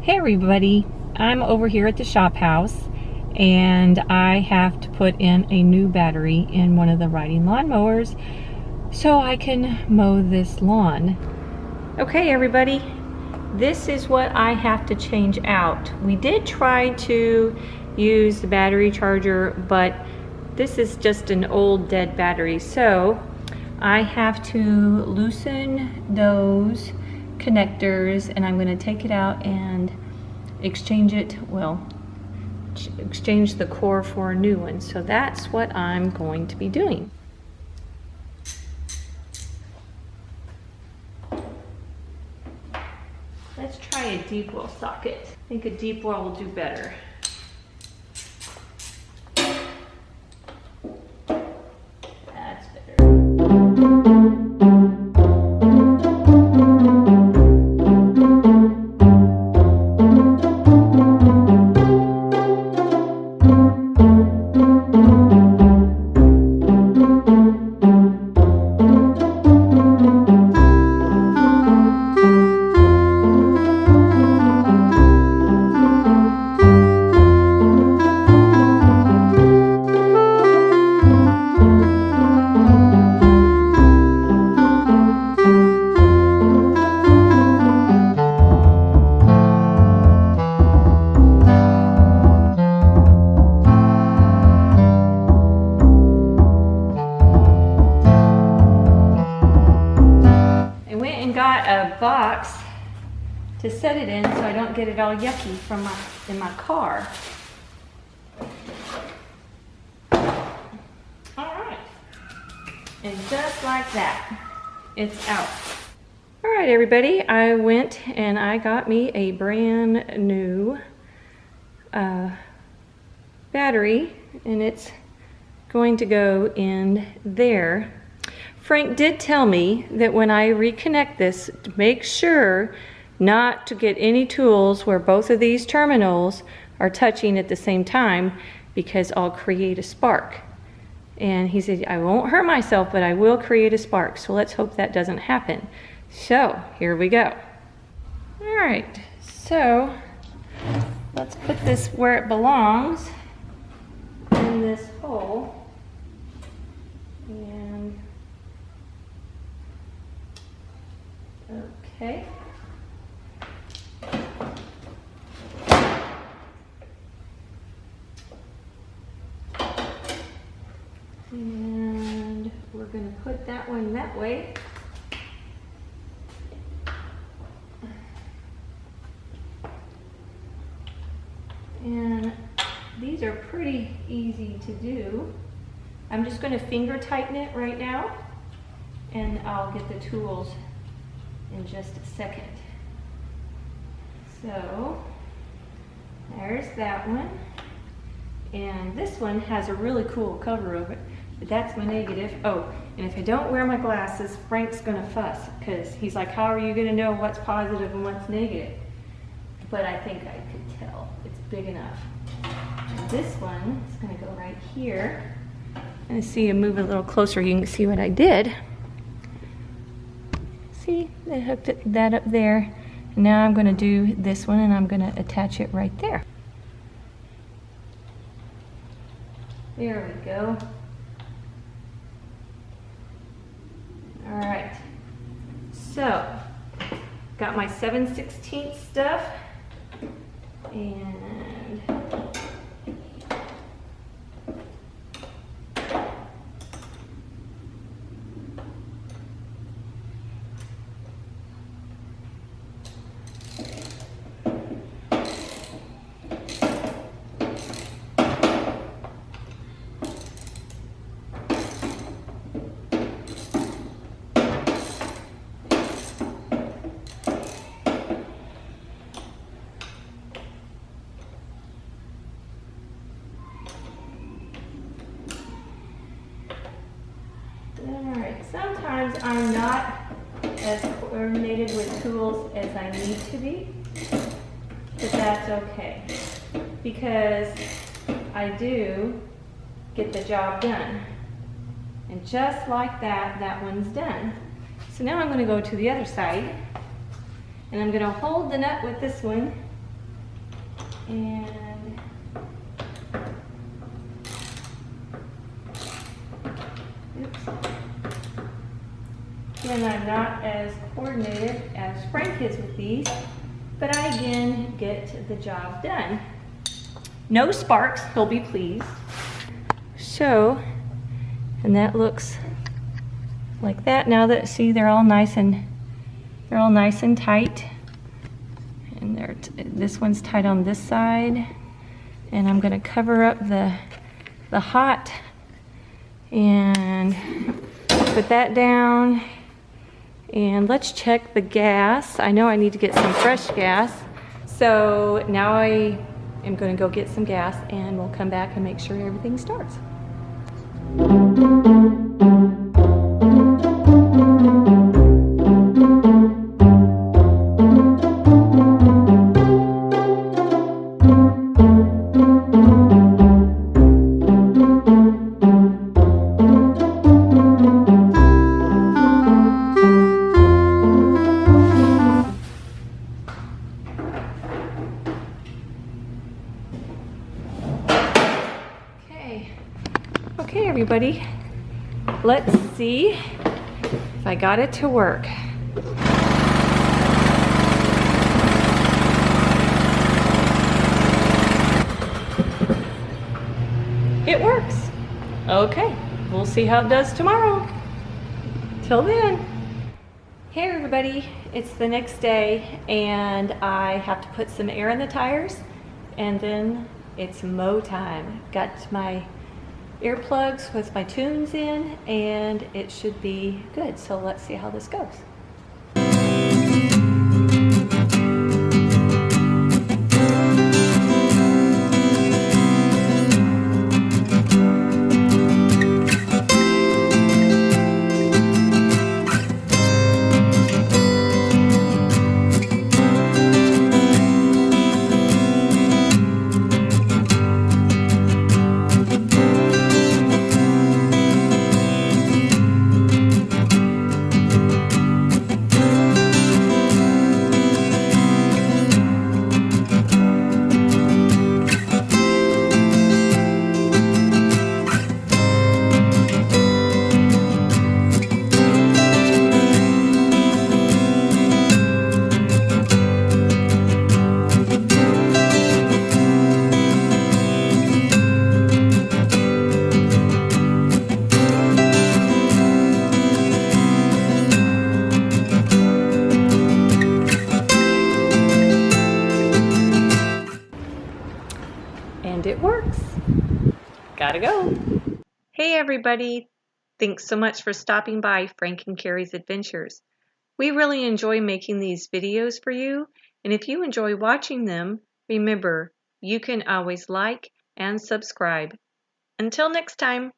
Hey everybody, I'm over here at the shop house and I have to put in a new battery in one of the riding lawn mowers so I can mow this lawn. Okay everybody, this is what I have to change out. We did try to use the battery charger, but this is just an old dead battery, so I have to loosen those connectors and I'm going to take it out and exchange it, exchange the core for a new one. So that's what I'm going to be doing. Let's try a deep well socket. I think a deep well will do better. That's better. Got a box to set it in so I don't get it all yucky from in my car. Alright, and just like that, it's out. Alright everybody, I went and I got me a brand new battery, and it's going to go in there. Frank did tell me that when I reconnect this, to make sure not to get any tools where both of these terminals are touching at the same time, because I'll create a spark. And he said, I won't hurt myself, but I will create a spark. So let's hope that doesn't happen. So here we go. All right, so let's put this where it belongs, in this hole. And okay. And we're going to put that one that way. And these are pretty easy to do. I'm just going to finger tighten it right now, and I'll get the tools in just a second. So there's that one, and this one has a really cool cover over it, but that's my negative. Oh, and if I don't wear my glasses, Frank's gonna fuss, because he's like, how are you gonna know what's positive and what's negative? But I think I could tell. It's big enough. And this one is gonna go right here. And see, you move it a little closer, you can see what I did. See, I hooked that up there. Now I'm going to do this one, and I'm going to attach it right there. There we go. All right. So, got my 7/16 stuff, and sometimes I'm not as coordinated with tools as I need to be, but that's okay, because I do get the job done. And just like that, that one's done. So now I'm going to go to the other side, and I'm going to hold the nut with this one And oops. Again, I'm not as coordinated as Frank is with these, but I again get the job done. No sparks, he'll be pleased. So, and that looks like that. Now that, see, they're all nice and tight. And this one's tight on this side. And I'm gonna cover up the hot and put that down. And let's check the gas. I know I need to get some fresh gas. So now I am going to go get some gas and we'll come back and make sure everything starts. Okay, everybody, let's see if I got it to work. It works. Okay, we'll see how it does tomorrow. Till then. Hey everybody, it's the next day and I have to put some air in the tires and then it's mow time. Got my earplugs with my tunes in and it should be good. So let's see how this goes. And it works. Gotta go. Hey everybody, thanks so much for stopping by Frank and Carrie's Adventures. We really enjoy making these videos for you, and if you enjoy watching them, remember, you can always like and subscribe. Until next time.